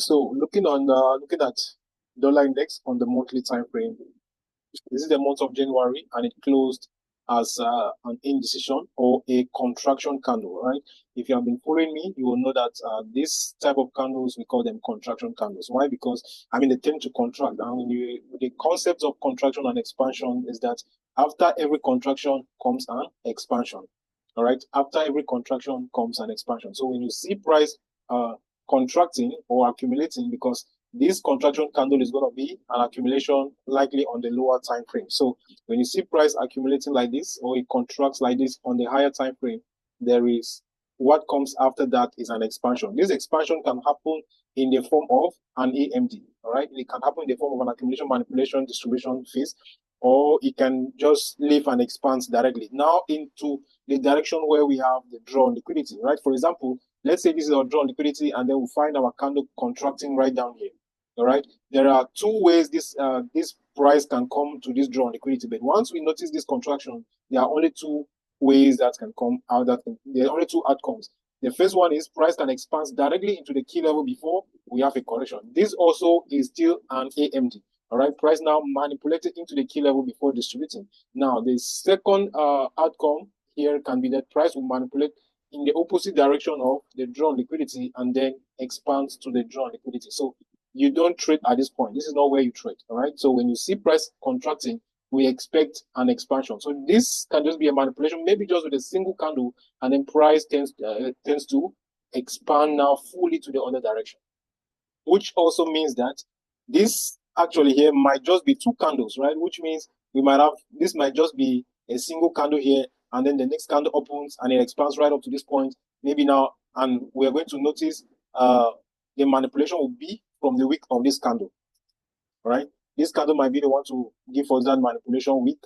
So looking at dollar index on the monthly time frame, this is the month of January, and it closed as an indecision or a contraction candle, right? If you have been following me, you will know that this type of candles, we call them contraction candles. Why? Because, I mean, they tend to contract. And the concept of contraction and expansion is that after every contraction comes an expansion, all right? After every contraction comes an expansion. So when you see price contracting or accumulating, because this contraction candle is going to be an accumulation likely on the lower time frame. So when you see price accumulating like this, or it contracts like this on the higher time frame, there is what comes after that is an expansion. This expansion can happen in the form of an AMD, all right? It can happen in the form of an accumulation, manipulation, distribution phase, or it can just leave and expand directly now into the direction where we have the draw on liquidity, right? For example, let's say this is our draw on liquidity, and then we'll find our candle contracting right down here. All right. There are two ways this price can come to this draw on liquidity. But once we notice this contraction, there are only two ways that can come out. There are only two outcomes. The first one is price can expand directly into the key level before we have a correction. This also is still an AMD. All right. Price now manipulated into the key level before distributing. Now, the second outcome here can be that price will manipulate in the opposite direction of the draw on liquidity and then expands to the draw on liquidity. So you don't trade at this point. This is not where you trade, all right? So when you see price contracting, we expect an expansion. So this can just be a manipulation, maybe just with a single candle, and then price tends to expand now fully to the other direction, which also means that this actually here might just be two candles, right? Which means we might have, this might just be a single candle here, and then the next candle opens and it expands right up to this point, maybe now, and we're going to notice the manipulation will be from the wick of this candle, all right? This candle might be the one to give us that manipulation wick,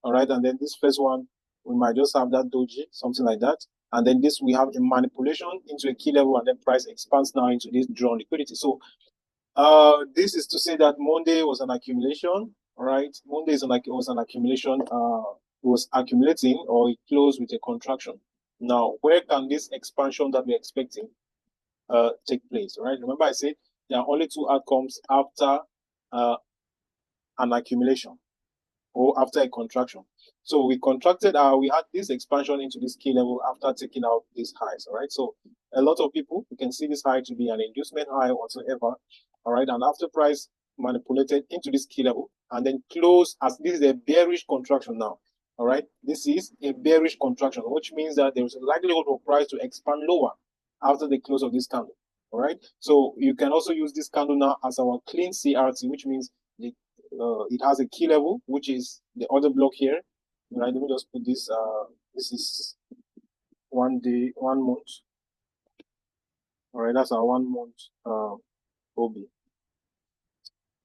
all right? And then this first one, we might just have that doji, something like that. And then this, we have a manipulation into a key level, and then price expands now into this drawn liquidity. So this is to say that Monday was an accumulation, all right? Monday was an accumulation, was accumulating, or it closed with a contraction. Now, where can this expansion that we're expecting take place, right? Remember I said there are only two outcomes after an accumulation or after a contraction. So we contracted, we had this expansion into this key level after taking out these highs, all right? So a lot of people, you can see this high to be an inducement high whatsoever, all right? And after price manipulated into this key level and then close as this is a bearish contraction now, all right? This is a bearish contraction, which means that there is a likelihood of price to expand lower after the close of this candle, all right? So you can also use this candle now as our clean CRT, which means it has a key level, which is the other block here. Right? Let me just put this. This is 1 day, 1 month. All right, that's our 1 month OB.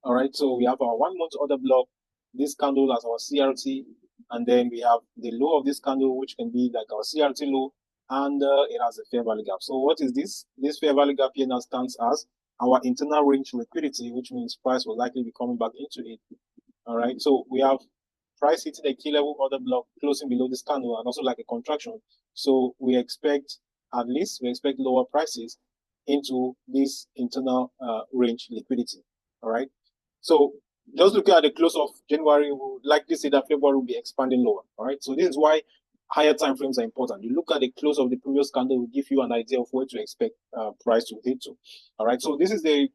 All right, so we have our 1 month order block. This candle as our CRT, and then we have the low of this candle, which can be like our CRT low, and it has a fair value gap. So what is this? This fair value gap here now stands as our internal range liquidity, which means price will likely be coming back into it. All right, so we have price hitting a key level order block closing below this candle and also like a contraction. So we expect, at least we expect lower prices into this internal range liquidity. All right, so just looking at the close of January, we would likely say that February will be expanding lower. All right, so this is why higher time frames are important. You look at the close of the previous candle, will give you an idea of where to expect price to hit to. All right, so this is the